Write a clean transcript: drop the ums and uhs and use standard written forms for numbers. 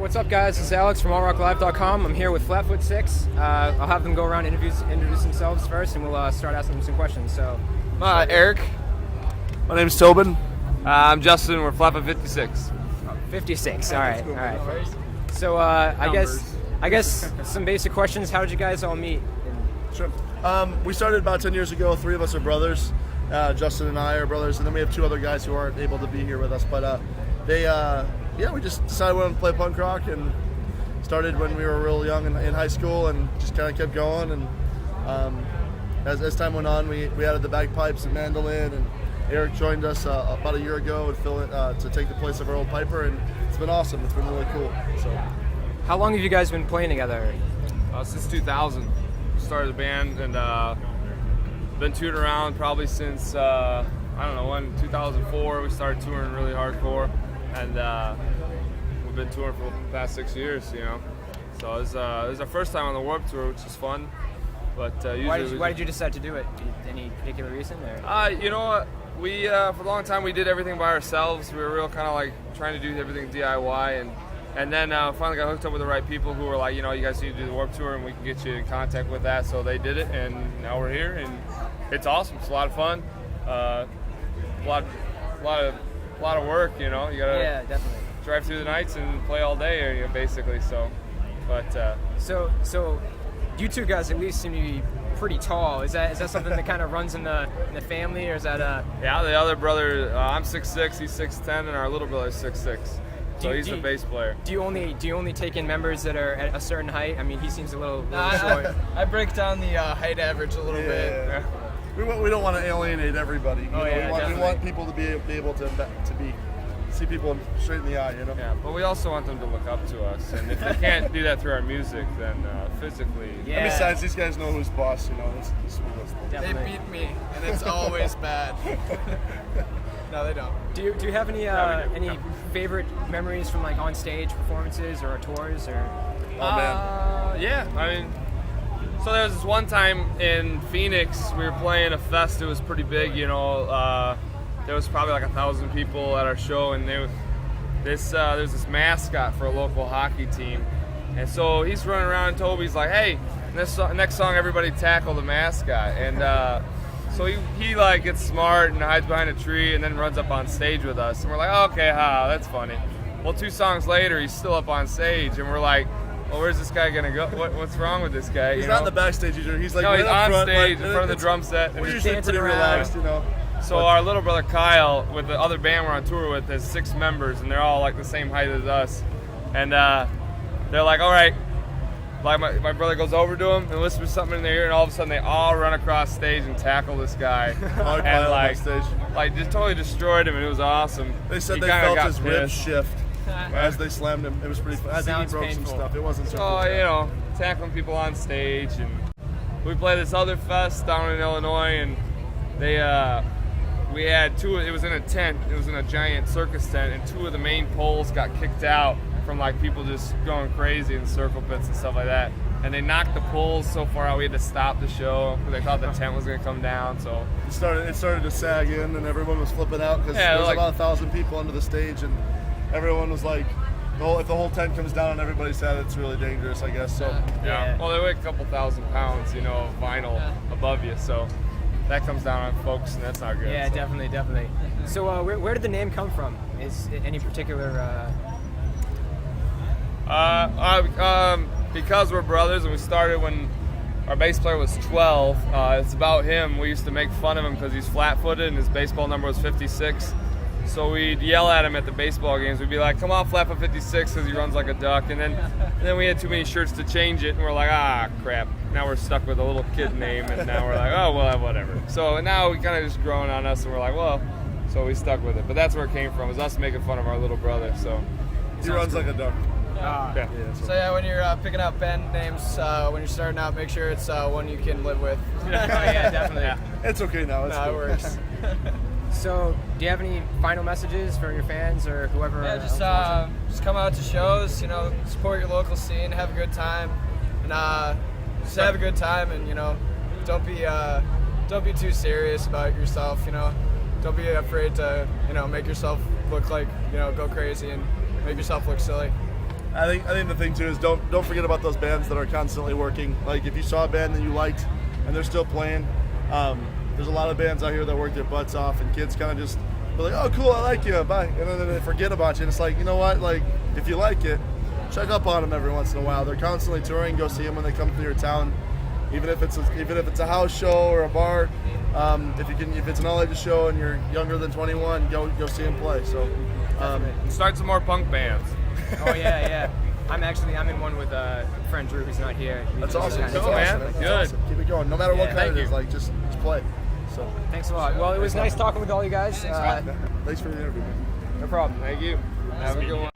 What's up, guys? This is Alex from allrocklive.com. I'm here with Flatfoot 6. I'll have them go around and introduce themselves first, and we'll start asking them some questions. So, Eric. My name's Tobin. I'm Justin. We're Flatfoot 56. 56. All right. So, I guess some basic questions. How did you guys all meet? Sure. We started about 10 years ago. 3 of us are brothers. Justin and I are brothers, and then we have 2 other guys who aren't able to be here with us. But we just decided we wanted to play punk rock, and started when we were real young in high school, and just kind of kept going. And as time went on, we added the bagpipes and mandolin, and Eric joined us about a year ago to take the place of our old piper, and it's been awesome. It's been really cool. So, how long have you guys been playing together? Since 2000. Started the band and been touring around probably since 2004. We started touring really hardcore, and we've been touring for the past 6 years. So it was our first time on the Warped Tour, which is fun. But why did you decide to do it? Any particular reason? You know what? We for a long time we did everything by ourselves. We were real kind of like trying to do everything DIY, and then finally got hooked up with the right people who were like, you guys need to do the Warped Tour, and we can get you in contact with that. So they did it, and now we're here, and it's awesome. It's a lot of fun. A lot of work. You gotta definitely drive through the nights and play all day, basically. So, but so you two guys at least seem to be pretty tall. Is that something that kind of runs in the family, or is that Yeah, the other brother, I'm 6'6", he's 6'10", and our little brother's 6'6". So he's the bass player. Do you only take in members that are at a certain height? I mean, he seems a little short. I break down the height average a little bit. Yeah. We don't want to alienate everybody. We want people to be able to see people straight in the eye. Yeah, but we also want them to look up to us, and if they can't do that through our music, then physically. Yeah. And besides, these guys know who's boss. They beat me, and it's always bad. No, they don't. Do you have any favorite memories from like on stage performances or tours or? Oh man. Yeah, I mean, so there was this one time in Phoenix, we were playing a fest. It was pretty big, there was probably like 1,000 people at our show, and there's this mascot for a local hockey team, and so he's running around, and Toby's like, "Hey, next song, everybody tackle the mascot," and so he like gets smart and hides behind a tree, and then runs up on stage with us, and we're like, "Okay, that's funny." Well, 2 songs later, he's still up on stage, and we're like, well, where's this guy gonna go? What's wrong with this guy? He's not in the backstage either. He's like no, right he's up on front, stage in front of the drum set. We're usually pretty relaxed, So our little brother Kyle, with the other band we're on tour with, has 6 members, and they're all like the same height as us. And they're like, all right. Like my brother goes over to him and whispers something in their ear, and all of a sudden they all run across stage and tackle this guy. And like just totally destroyed him, and it was awesome. They said they felt his ribs shift as they slammed him. It was pretty fun. I think he broke some stuff. It wasn't so cool. Tackling people on stage. And we played this other fest down in Illinois, and we had 2, it was in a tent, it was in a giant circus tent, and 2 of the main poles got kicked out from like people just going crazy in circle pits and stuff like that. And they knocked the poles so far out we had to stop the show because they thought the tent was going to come down. So it started to sag in, and everyone was flipping out because there was about 1,000 people under the stage, and everyone was like, if the whole tent comes down on everybody's head, it's really dangerous, I guess. So yeah. Well, they weigh a couple thousand pounds, of vinyl above you, so that comes down on folks, and that's not good. Yeah, so. Definitely. So where did the name come from? Is it any particular? Because we're brothers, and we started when our bass player was 12. It's about him. We used to make fun of him because he's flat-footed, and his baseball number was 56. So we'd yell at him at the baseball games. We'd be like, "Come on, Flatfoot 56," because he runs like a duck. And then we had too many shirts to change it, and we're like, crap. Now we're stuck with a little kid name, and now we're like, oh, well, whatever. So now we kind of just growing on us, and we're like, well, so we stuck with it. But that's where it came from, was us making fun of our little brother. So he runs like a duck. So when you're picking out band names, when you're starting out, make sure it's one you can live with. Yeah, definitely. Yeah. It's okay now. It's it works. So, do you have any final messages for your fans or whoever? Yeah, just come out to shows. Support your local scene, have a good time, and just have a good time. And don't be too serious about yourself. Don't be afraid to make yourself look like go crazy and make yourself look silly. I think the thing too is don't forget about those bands that are constantly working. Like if you saw a band that you liked and they're still playing, there's a lot of bands out here that work their butts off, and kids kind of just be like, oh cool, I like you, bye, and then they forget about you. And it's like, you know what? Like if you like it, check up on them every once in a while. They're constantly touring. Go see them when they come through your town, even if it's a house show or a bar. If it's an all-ages show and you're younger than 21, go see them play. So Start some more punk bands. Oh yeah. I'm in one with friend Drew, who's not here. that's awesome. Kinda- That's Cool, man. awesome. That's Good. awesome. Keep it going. No matter what Yeah. kind it Thank is, you. like just play. So Thanks a lot. Well, it was nice talking with all you guys. thanks for the interview, man. No problem. Thank you. Have a good one.